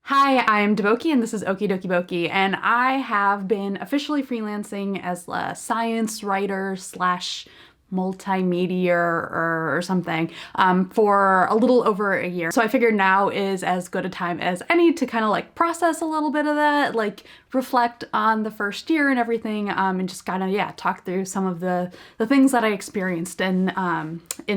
Hi, I'm Deboki and this is Okie Dokie Boki, and I have been officially freelancing as a science writer slash multimedia or something for a little over a year. So I figured now is as good a time as any to kind of like process a little bit of that, like reflect on the first year and everything, and just kind of, yeah, talk through some of the things that I experienced in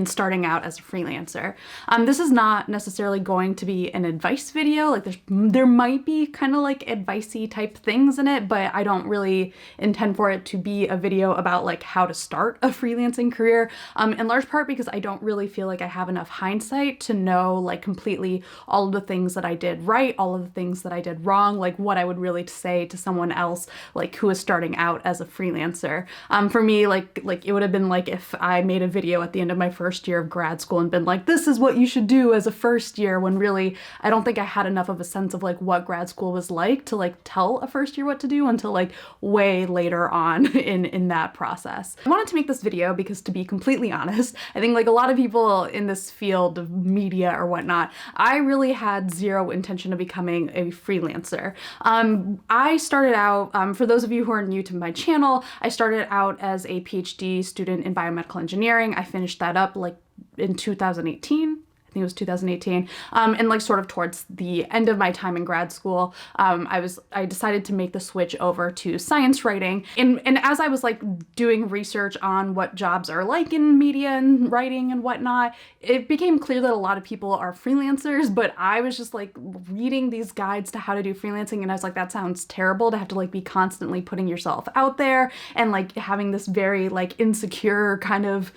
starting out as a freelancer. This is not necessarily going to be an advice video. Like there might be kind of like advicey type things in it, but I don't really intend for it to be a video about like how to start a freelancing career, in large part because I don't really feel like I have enough hindsight to know like completely all of the things that I did right, all of the things that I did wrong, like what I would really say to someone else like who is starting out as a freelancer. For me, like it would have been like if I made a video at the end of my first year of grad school and been like, this is what you should do as a first year, when really I don't think I had enough of a sense of like what grad school was like to like tell a first year what to do until like way later on in that process. I wanted to make this video because, to be completely honest, I think like a lot of people in this field of media or whatnot, I really had zero intention of becoming a freelancer. I started out, for those of you who are new to my channel, I started out as a PhD student in biomedical engineering. I finished that up like in 2018. I think it was 2018, and like sort of towards the end of my time in grad school, I decided to make the switch over to science writing. And as I was like doing research on what jobs are like in media and writing and whatnot, it became clear that a lot of people are freelancers, but I was just like reading these guides to how to do freelancing, and I was like, that sounds terrible to have to like be constantly putting yourself out there and like having this very like insecure kind of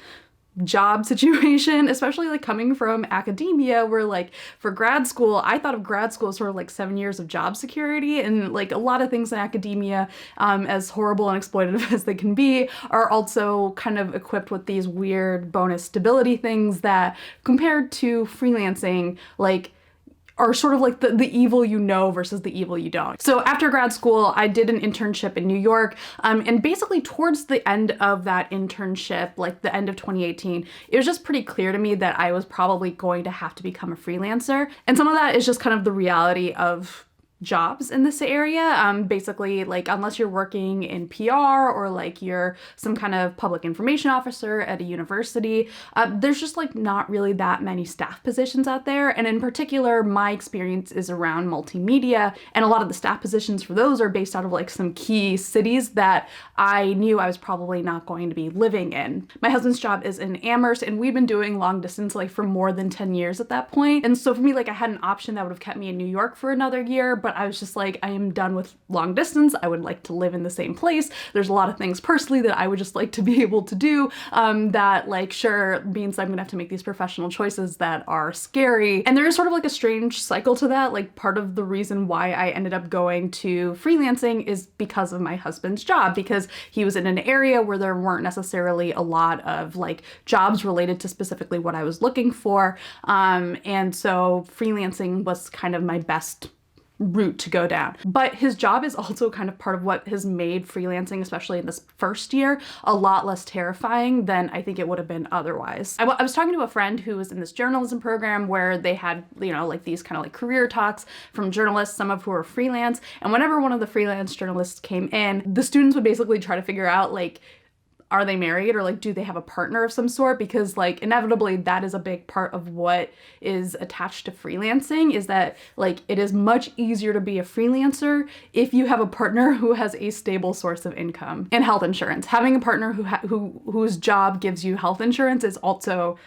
job situation, especially like coming from academia, where like for grad school, I thought of grad school as sort of like 7 years of job security, and like a lot of things in academia, as horrible and exploitative as they can be, are also kind of equipped with these weird bonus stability things that, compared to freelancing, like are sort of like the evil you know versus the evil you don't. So after grad school, I did an internship in New York, and basically towards the end of that internship, like the end of 2018, it was just pretty clear to me that I was probably going to have to become a freelancer. And some of that is just kind of the reality of jobs in this area. Basically, like unless you're working in PR or like you're some kind of public information officer at a university, there's just like not really that many staff positions out there. And in particular, my experience is around multimedia, and a lot of the staff positions for those are based out of like some key cities that I knew I was probably not going to be living in. My husband's job is in Amherst, and we've been doing long distance like for more than 10 years at that point. And so for me, like I had an option that would have kept me in New York for another year, but I was just like, I am done with long distance. I would like to live in the same place. There's a lot of things personally that I would just like to be able to do, that like sure means I'm gonna have to make these professional choices that are scary. And there is sort of like a strange cycle to that. Like part of the reason why I ended up going to freelancing is because of my husband's job, because he was in an area where there weren't necessarily a lot of like jobs related to specifically what I was looking for. And so freelancing was kind of my best route to go down. But his job is also kind of part of what has made freelancing, especially in this first year, a lot less terrifying than I think it would have been otherwise. I was talking to a friend who was in this journalism program where they had, you know, like these kind of like career talks from journalists, some of who are freelance. And whenever one of the freelance journalists came in, the students would basically try to figure out like, are they married, or like do they have a partner of some sort? Because like inevitably that is a big part of what is attached to freelancing, is that like it is much easier to be a freelancer if you have a partner who has a stable source of income and health insurance. Having a partner whose job gives you health insurance is also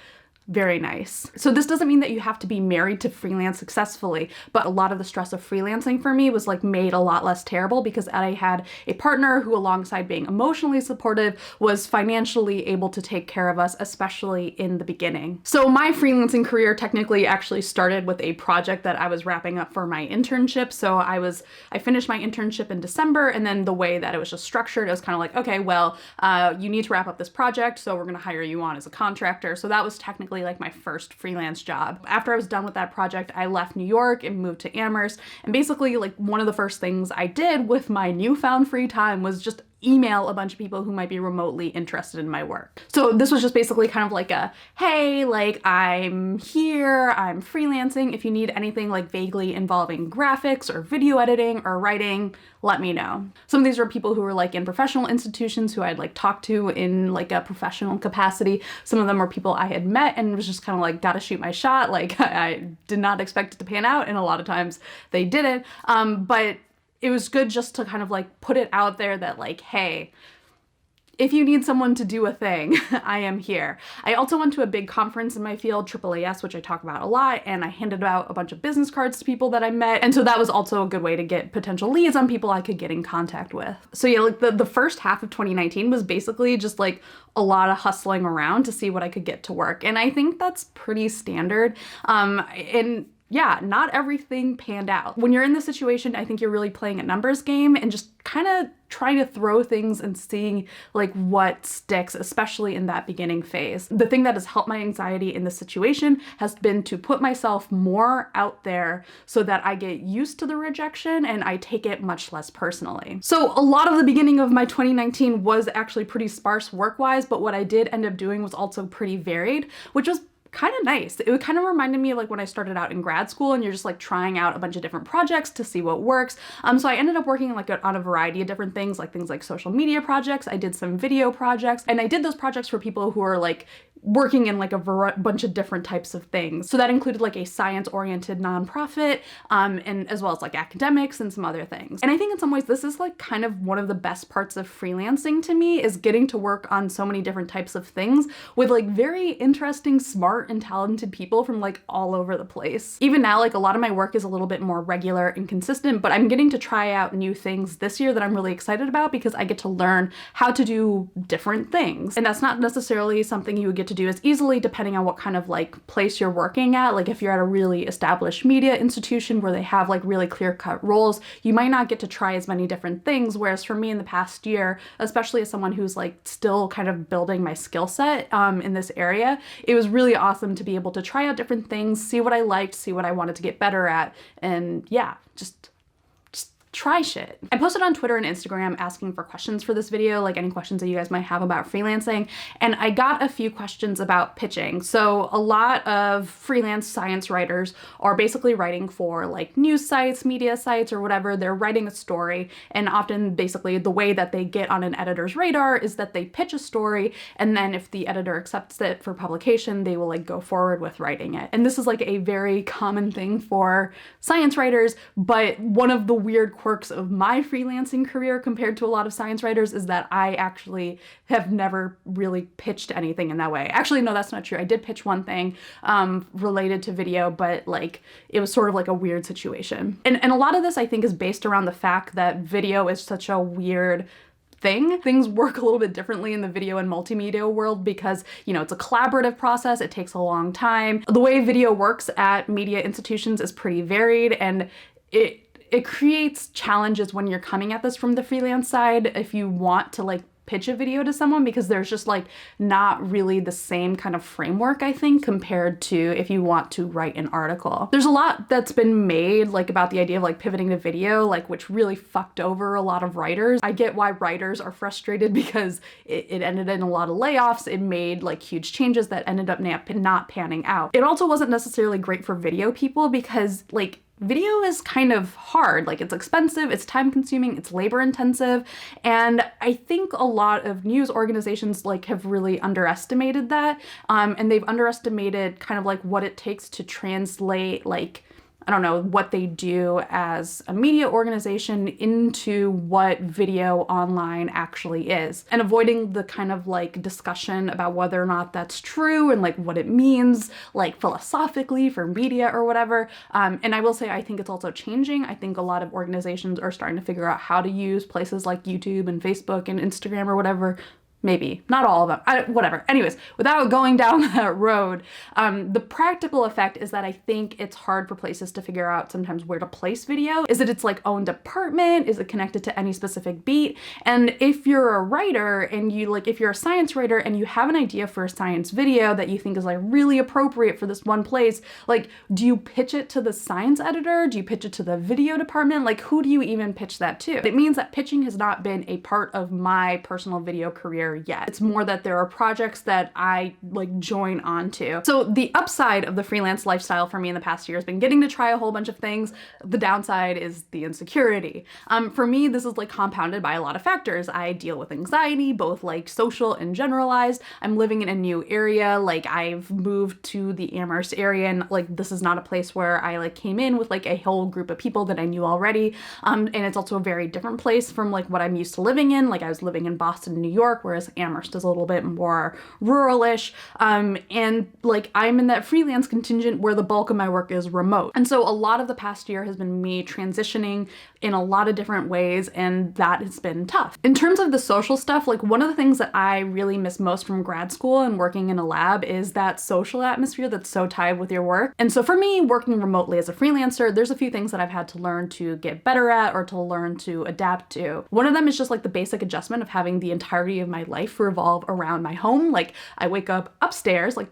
very nice. So this doesn't mean that you have to be married to freelance successfully, but a lot of the stress of freelancing for me was like made a lot less terrible because I had a partner who, alongside being emotionally supportive, was financially able to take care of us, especially in the beginning. So my freelancing career technically actually started with a project that I was wrapping up for my internship. So I finished my internship in December, and then the way that it was just structured, it was kind of like, okay, well, you need to wrap up this project, so we're gonna hire you on as a contractor. So that was technically like my first freelance job. After I was done with that project, I left New York and moved to Amherst. And basically like one of the first things I did with my newfound free time was just email a bunch of people who might be remotely interested in my work. So this was just basically kind of like a, hey, like I'm here, I'm freelancing. If you need anything like vaguely involving graphics or video editing or writing, let me know. Some of these are people who were like in professional institutions who I'd like talked to in like a professional capacity. Some of them were people I had met and was just kind of like, gotta shoot my shot. Like I did not expect it to pan out, and a lot of times they didn't. But it was good just to kind of like put it out there that like, hey, if you need someone to do a thing, I am here. I also went to a big conference in my field, AAAS, which I talk about a lot, and I handed out a bunch of business cards to people that I met. And so that was also a good way to get potential leads on people I could get in contact with. So yeah, like the first half of 2019 was basically just like a lot of hustling around to see what I could get to work. And I think that's pretty standard. And yeah, not everything panned out. When you're in this situation, I think you're really playing a numbers game and just kind of trying to throw things and seeing like what sticks, especially in that beginning phase. The thing that has helped my anxiety in this situation has been to put myself more out there so that I get used to the rejection and I take it much less personally. So a lot of the beginning of my 2019 was actually pretty sparse work-wise, but what I did end up doing was also pretty varied, which was kind of nice. It kind of reminded me of like when I started out in grad school and you're just like trying out a bunch of different projects to see what works. So I ended up working like on a variety of different things like social media projects. I did some video projects, and I did those projects for people who are like working in like a bunch of different types of things. So that included like a science-oriented nonprofit, and as well as like academics and some other things. And I think in some ways this is like kind of one of the best parts of freelancing to me, is getting to work on so many different types of things with like very interesting, smart and talented people from like all over the place. Even now, like a lot of my work is a little bit more regular and consistent, but I'm getting to try out new things this year that I'm really excited about because I get to learn how to do different things. And that's not necessarily something you would get to do as easily depending on what kind of like place you're working at. Like if you're at a really established media institution where they have like really clear-cut roles, you might not get to try as many different things. Whereas for me in the past year, especially as someone who's like still kind of building my skill set in this area, it was really awesome to be able to try out different things, see what I liked, see what I wanted to get better at, and yeah, just try shit. I posted on Twitter and Instagram asking for questions for this video, like any questions that you guys might have about freelancing, and I got a few questions about pitching. So a lot of freelance science writers are basically writing for like news sites, media sites, or whatever. They're writing a story, and often basically the way that they get on an editor's radar is that they pitch a story, and then if the editor accepts it for publication, they will like go forward with writing it. And this is like a very common thing for science writers, but one of the weird quirks of my freelancing career compared to a lot of science writers is that I actually have never really pitched anything in that way. Actually, no, that's not true. I did pitch one thing related to video, but like it was sort of like a weird situation. And a lot of this I think is based around the fact that video is such a weird thing. Things work a little bit differently in the video and multimedia world because, you know, it's a collaborative process. It takes a long time. The way video works at media institutions is pretty varied, and it creates challenges when you're coming at this from the freelance side if you want to like pitch a video to someone, because there's just like not really the same kind of framework, I think, compared to if you want to write an article. There's a lot that's been made like about the idea of like pivoting to video, like which really fucked over a lot of writers. I get why writers are frustrated because it ended in a lot of layoffs. It made like huge changes that ended up not panning out. It also wasn't necessarily great for video people because like video is kind of hard. Like it's expensive, it's time consuming, it's labor intensive. And I think a lot of news organizations like have really underestimated that. And they've underestimated kind of like what it takes to translate like, I don't know, what they do as a media organization into what video online actually is, and avoiding the kind of like discussion about whether or not that's true and like what it means like philosophically for media or whatever. And I will say I think it's also changing. I think a lot of organizations are starting to figure out how to use places like YouTube and Facebook and Instagram or whatever Maybe not all of them, whatever. Anyways, without going down that road, the practical effect is that I think it's hard for places to figure out sometimes where to place video. Is it its like own department? Is it connected to any specific beat? And if you're a writer and if you're a science writer and you have an idea for a science video that you think is like really appropriate for this one place, like, do you pitch it to the science editor? Do you pitch it to the video department? Like, who do you even pitch that to? It means that pitching has not been a part of my personal video career yet. It's more that there are projects that I like join onto. So the upside of the freelance lifestyle for me in the past year has been getting to try a whole bunch of things. The downside is the insecurity. For me, this is like compounded by a lot of factors. I deal with anxiety, both like social and generalized. I'm living in a new area. Like, I've moved to the Amherst area, and like this is not a place where I like came in with like a whole group of people that I knew already. And it's also a very different place from like what I'm used to living in. Like, I was living in Boston, New York, whereas Amherst is a little bit more rural-ish. And like, I'm in that freelance contingent where the bulk of my work is remote. And so a lot of the past year has been me transitioning in a lot of different ways, and that has been tough. In terms of the social stuff, like one of the things that I really miss most from grad school and working in a lab is that social atmosphere that's so tied with your work. And so for me, working remotely as a freelancer, there's a few things that I've had to learn to get better at or to learn to adapt to. One of them is just like the basic adjustment of having the entirety of my life revolve around my home. Like, I wake up upstairs, like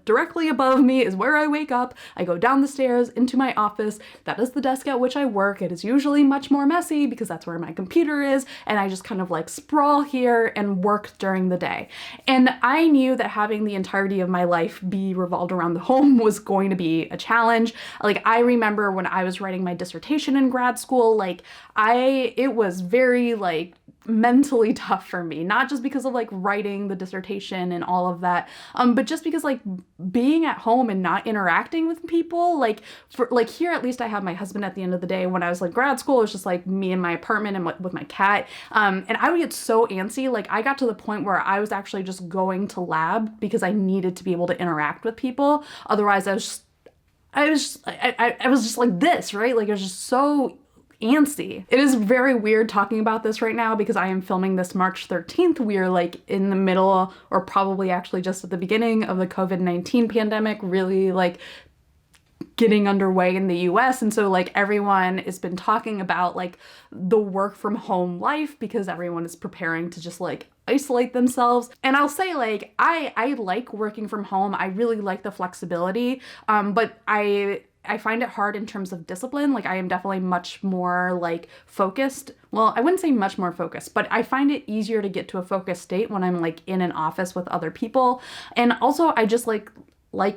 directly above me is where I wake up. I go down the stairs into my office. That is the desk at which I work. It is usually much more messy because that's where my computer is, and I just kind of like sprawl here and work during the day. And I knew that having the entirety of my life be revolved around the home was going to be a challenge. Like, I remember when I was writing my dissertation in grad school, like it was very like mentally tough for me, not just because of like writing the dissertation and all of that, but just because like being at home and not interacting with people, like here at least I have my husband at the end of the day. When I was like grad school, it was just like me in my apartment and with my cat, and I would get so antsy. Like, I got to the point where I was actually just going to lab because I needed to be able to interact with people. Otherwise I was just like this, right? Like, it was just so antsy. It is very weird talking about this right now because I am filming this March 13th. We are like in the middle, or probably actually just at the beginning of the COVID-19 pandemic, really like getting underway in the US. And so like everyone has been talking about like the work from home life because everyone is preparing to just like isolate themselves. And I'll say like, I like working from home. I really like the flexibility, but I find it hard in terms of discipline. Like, I am definitely much more like focused. Well, I wouldn't say much more focused, but I find it easier to get to a focused state when I'm like in an office with other people. And also I just like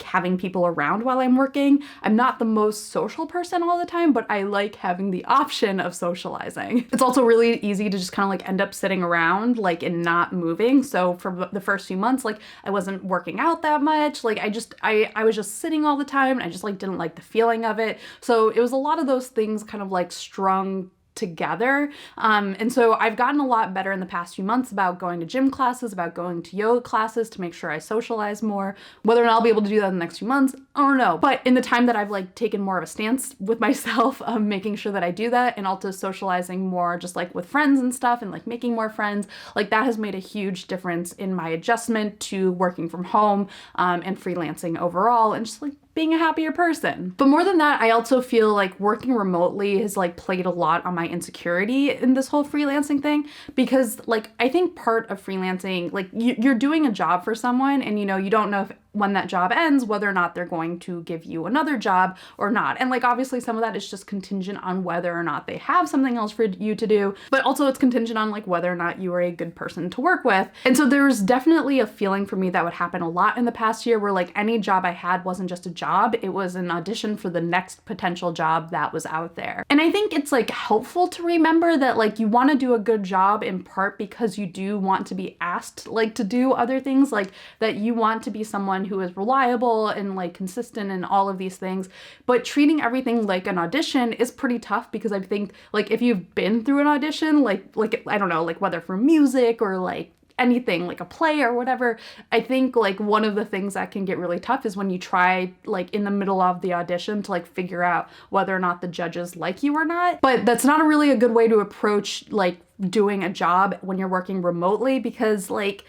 having people around while I'm working. I'm not the most social person all the time, but I like having the option of socializing. It's also really easy to just kind of like end up sitting around like and not moving. So for the first few months, like I wasn't working out that much. Like I was just sitting all the time, and I just like didn't like the feeling of it. So it was a lot of those things kind of like strung together. And so I've gotten a lot better in the past few months about going to gym classes, about going to yoga classes to make sure I socialize more. Whether or not I'll be able to do that in the next few months, I don't know. But in the time that I've like taken more of a stance with myself, making sure that I do that, and also socializing more just like with friends and stuff, and like making more friends, like that has made a huge difference in my adjustment to working from home, and freelancing overall, and just like being a happier person. But more than that, I also feel like working remotely has like played a lot on my insecurity in this whole freelancing thing, because like I think part of freelancing, like you're doing a job for someone, and you know, you don't know if when that job ends, whether or not they're going to give you another job or not. And like, obviously some of that is just contingent on whether or not they have something else for you to do, but also it's contingent on like whether or not you are a good person to work with. And so there's definitely a feeling for me that would happen a lot in the past year where like any job I had wasn't just a job, it was an audition for the next potential job that was out there. And I think it's like helpful to remember that like you want to do a good job in part because you do want to be asked like to do other things, like that you want to be someone who is reliable and like consistent and all of these things. But treating everything like an audition is pretty tough, because I think like if you've been through an audition, like I don't know, like whether for music or like anything like a play or whatever, I think like one of the things that can get really tough is when you try like in the middle of the audition to like figure out whether or not the judges like you or not. But that's not really a good way to approach like doing a job when you're working remotely, because like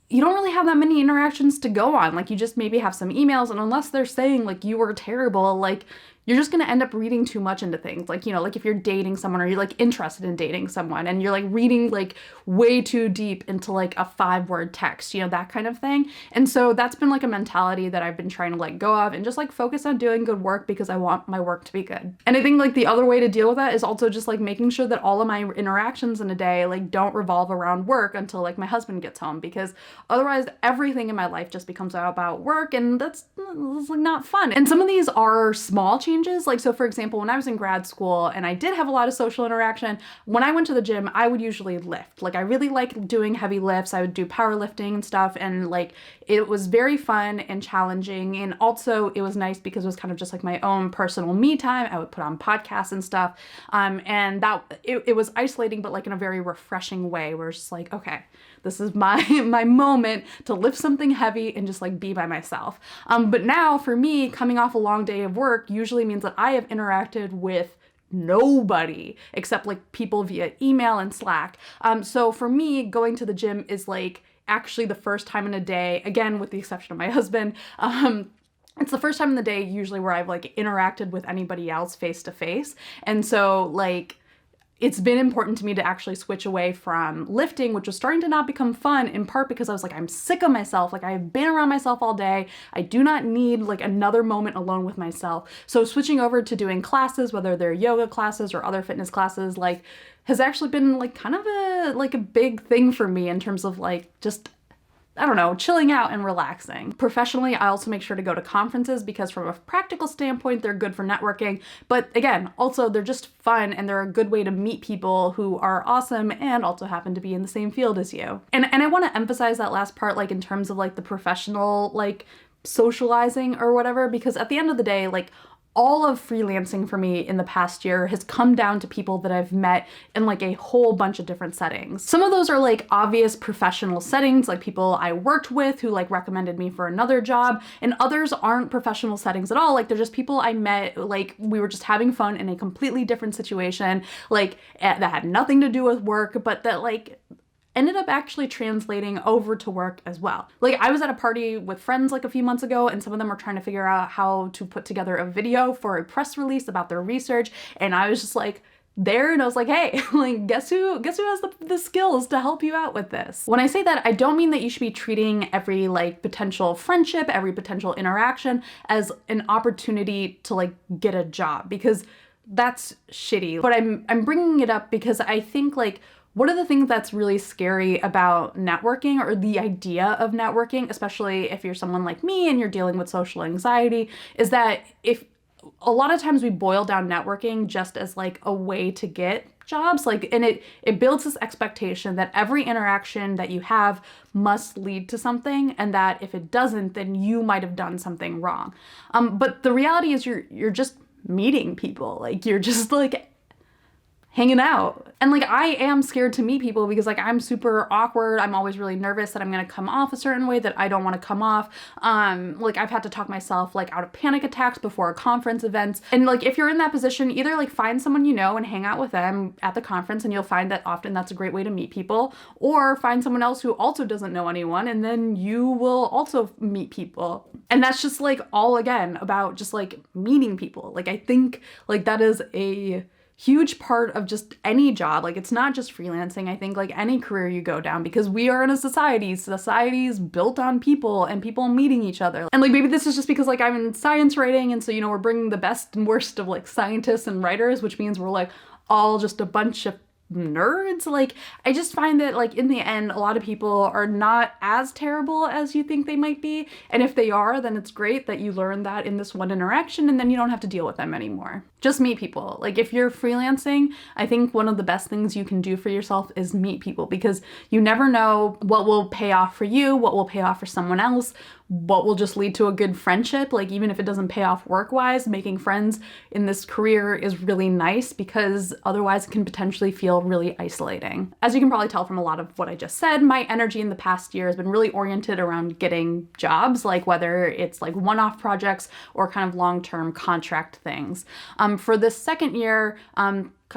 you don't really have that many interactions to go on. Like you just maybe have some emails, and unless they're saying like you were terrible, like you're just going to end up reading too much into things. Like, you know, like if you're dating someone or you're like interested in dating someone and you're like reading like way too deep into like a 5-word text, you know, that kind of thing. And so that's been like a mentality that I've been trying to let go of and just like focus on doing good work because I want my work to be good. And I think like the other way to deal with that is also just like making sure that all of my interactions in a day like don't revolve around work until like my husband gets home, because otherwise everything in my life just becomes about work, and that's like not fun. And some of these are small changes. Like, so for example, when I was in grad school and I did have a lot of social interaction, when I went to the gym, I would usually lift. Like I really like doing heavy lifts. I would do powerlifting and stuff. And like, it was very fun and challenging. And also it was nice because it was kind of just like my own personal me time. I would put on podcasts and stuff. And that it was isolating, but like in a very refreshing way where it's just like, okay, this is my moment to lift something heavy and just like be by myself. But now for me, coming off a long day of work usually means that I have interacted with nobody except like people via email and Slack. So for me, going to the gym is like actually the first time in a day, again, with the exception of my husband, it's the first time in the day usually where I've like interacted with anybody else face to face. And so like, it's been important to me to actually switch away from lifting, which was starting to not become fun, in part because I was like, I'm sick of myself. Like I've been around myself all day. I do not need like another moment alone with myself. So switching over to doing classes, whether they're yoga classes or other fitness classes, like has actually been like kind of a big thing for me in terms of like just, I don't know, chilling out and relaxing. Professionally, I also make sure to go to conferences because from a practical standpoint, they're good for networking. But again, also they're just fun and they're a good way to meet people who are awesome and also happen to be in the same field as you. And I want to emphasize that last part, like in terms of like the professional, like socializing or whatever, because at the end of the day, like all of freelancing for me in the past year has come down to people that I've met in like a whole bunch of different settings. Some of those are like obvious professional settings, like people I worked with who like recommended me for another job, and others aren't professional settings at all. Like they're just people I met, like we were just having fun in a completely different situation, like that had nothing to do with work, but that like ended up actually translating over to work as well. Like I was at a party with friends like a few months ago, and some of them were trying to figure out how to put together a video for a press release about their research, and I was just like there, and I was like, hey, like guess who has the skills to help you out with this. When I say that, I don't mean that you should be treating every like potential friendship, every potential interaction as an opportunity to like get a job, because that's shitty. But I'm bringing it up because I think like one of the things that's really scary about networking, or the idea of networking, especially if you're someone like me and you're dealing with social anxiety, is that if a lot of times we boil down networking just as like a way to get jobs, like, and it builds this expectation that every interaction that you have must lead to something, and that if it doesn't, then you might have done something wrong. But the reality is you're just meeting people, like you're just like hanging out. And like I am scared to meet people because like I'm super awkward. I'm always really nervous that I'm gonna come off a certain way that I don't want to come off. Like I've had to talk myself like out of panic attacks before conference events. And like if you're in that position, either like find someone you know and hang out with them at the conference, and you'll find that often that's a great way to meet people, or find someone else who also doesn't know anyone, and then you will also meet people. And that's just like all again about just like meeting people. Like I think like that is a huge part of just any job. Like it's not just freelancing. I think like any career you go down, because we are in a society is built on people and people meeting each other. And like maybe this is just because like I'm in science writing, and so you know we're bringing the best and worst of like scientists and writers, which means we're like all just a bunch of nerds. Like I just find that like in the end a lot of people are not as terrible as you think they might be, and if they are, then it's great that you learn that in this one interaction, and then you don't have to deal with them anymore. Just meet people. Like if you're freelancing, I think one of the best things you can do for yourself is meet people, because you never know what will pay off for you, what will pay off for someone else, what will just lead to a good friendship. Like even if it doesn't pay off work-wise, making friends in this career is really nice, because otherwise it can potentially feel really isolating. As you can probably tell from a lot of what I just said, my energy in the past year has been really oriented around getting jobs, like whether it's like one-off projects or kind of long-term contract things. For this second year,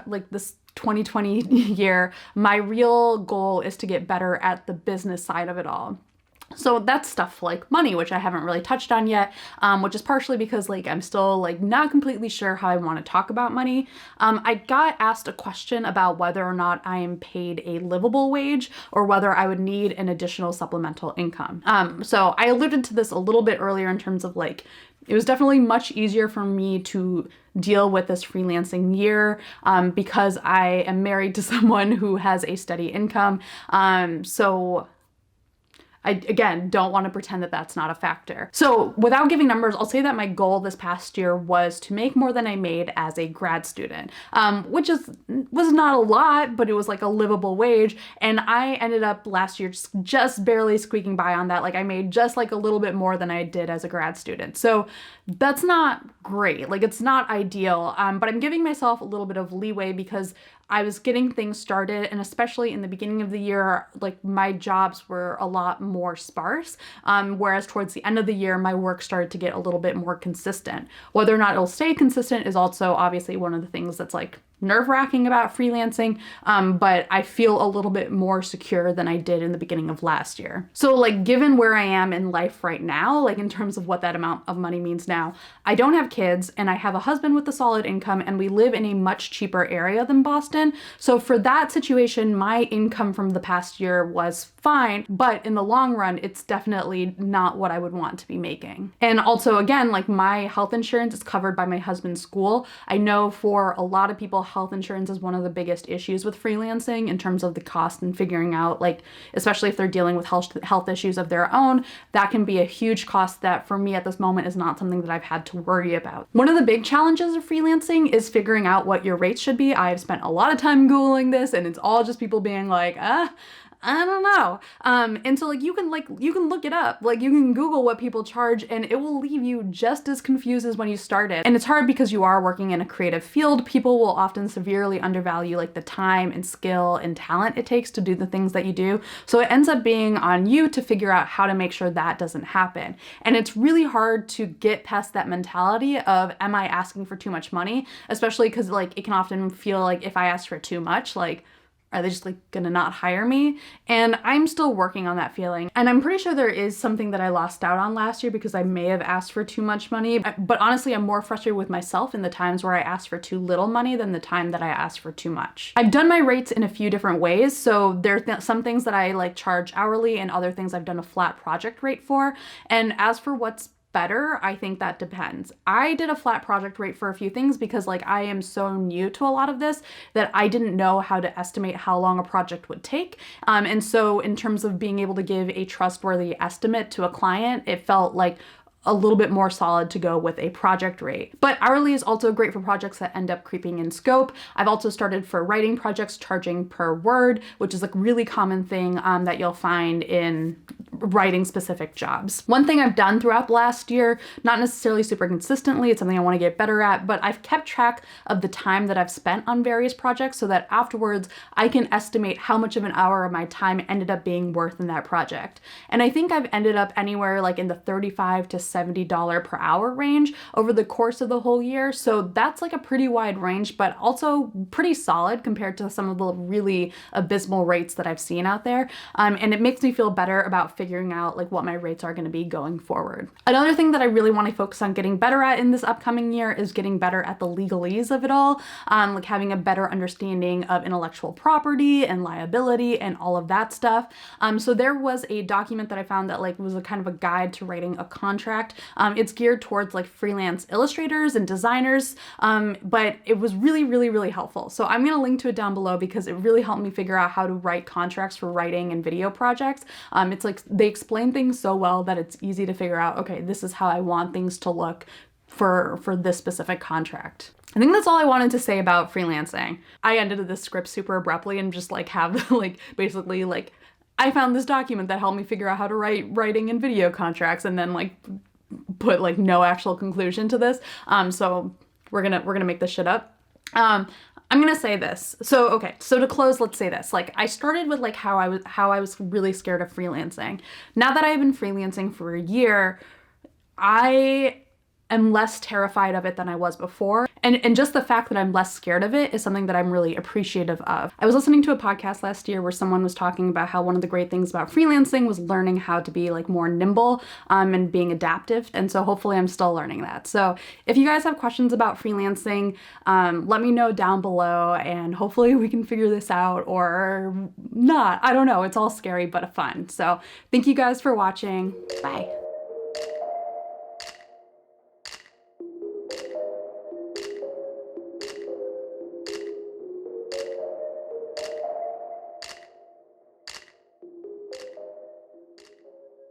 like this 2020 year, my real goal is to get better at the business side of it all. So that's stuff like money, which I haven't really touched on yet, which is partially because like I'm still like not completely sure how I want to talk about money. I got asked a question about whether or not I am paid a livable wage or whether I would need an additional supplemental income. So I alluded to this a little bit earlier in terms of like, it was definitely much easier for me to deal with this freelancing year because I am married to someone who has a steady income. So I, again, don't want to pretend that that's not a factor. So without giving numbers, I'll say that my goal this past year was to make more than I made as a grad student, which was not a lot, but it was like a livable wage. And I ended up last year just barely squeaking by on that. Like I made just like a little bit more than I did as a grad student. So that's not great. Like it's not ideal, but I'm giving myself a little bit of leeway because I was getting things started, and especially in the beginning of the year, like my jobs were a lot more sparse, whereas towards the end of the year, my work started to get a little bit more consistent. Whether or not it'll stay consistent is also obviously one of the things that's like nerve-wracking about freelancing, but I feel a little bit more secure than I did in the beginning of last year. So like given where I am in life right now, like in terms of what that amount of money means now, I don't have kids and I have a husband with a solid income and we live in a much cheaper area than Boston. So for that situation, my income from the past year was fine, but in the long run, it's definitely not what I would want to be making. And also again, like my health insurance is covered by my husband's school. I know for a lot of people, health insurance is one of the biggest issues with freelancing in terms of the cost and figuring out, like, especially if they're dealing with health issues of their own, that can be a huge cost that for me at this moment is not something that I've had to worry about. One of the big challenges of freelancing is figuring out what your rates should be. I've spent a lot of time Googling this and it's all just people being like, I don't know. And so like you can look it up, like you can Google what people charge and it will leave you just as confused as when you started. And it's hard because you are working in a creative field. People will often severely undervalue like the time and skill and talent it takes to do the things that you do. So it ends up being on you to figure out how to make sure that doesn't happen. And it's really hard to get past that mentality of, am I asking for too much money? Especially because like it can often feel like if I ask for too much, like, are they just like gonna not hire me? And I'm still working on that feeling. And I'm pretty sure there is something that I lost out on last year because I may have asked for too much money. But honestly, I'm more frustrated with myself in the times where I asked for too little money than the time that I asked for too much. I've done my rates in a few different ways. So there's some things that I like charge hourly and other things I've done a flat project rate for. And as for what's better, I think that depends. I did a flat project rate for a few things because like I am so new to a lot of this that I didn't know how to estimate how long a project would take. And so in terms of being able to give a trustworthy estimate to a client, it felt like a little bit more solid to go with a project rate. But hourly is also great for projects that end up creeping in scope. I've also started for writing projects charging per word, which is a really common thing that you'll find in writing specific jobs. One thing I've done throughout the last year, not necessarily super consistently, it's something I want to get better at, but I've kept track of the time that I've spent on various projects so that afterwards I can estimate how much of an hour of my time ended up being worth in that project. And I think I've ended up anywhere like in the $35 to $70 per hour range over the course of the whole year. So that's like a pretty wide range, but also pretty solid compared to some of the really abysmal rates that I've seen out there. And it makes me feel better about figuring out like what my rates are going to be going forward. Another thing that I really want to focus on getting better at in this upcoming year is getting better at the legalese of it all, like having a better understanding of intellectual property and liability and all of that stuff. So there was a document that I found that like was a kind of a guide to writing a contract. It's geared towards like freelance illustrators and designers, but it was really, really, really helpful. So I'm going to link to it down below because it really helped me figure out how to write contracts for writing and video projects. It's like they explain things so well that it's easy to figure out, okay, this is how I want things to look for this specific contract. I think that's all I wanted to say about freelancing. I ended this script super abruptly and just like have like basically like I found this document that helped me figure out how to write writing and video contracts and then like put like no actual conclusion to this. So we're gonna make this shit up. I'm gonna say this. So, okay, so to close, let's say this. Like I started with like how I was really scared of freelancing. Now that I've been freelancing for a year, I am less terrified of it than I was before. And just the fact that I'm less scared of it is something that I'm really appreciative of. I was listening to a podcast last year where someone was talking about how one of the great things about freelancing was learning how to be like more nimble and being adaptive. And so hopefully I'm still learning that. So if you guys have questions about freelancing, let me know down below and hopefully we can figure this out or not. I don't know. It's all scary but fun. So thank you guys for watching. Bye.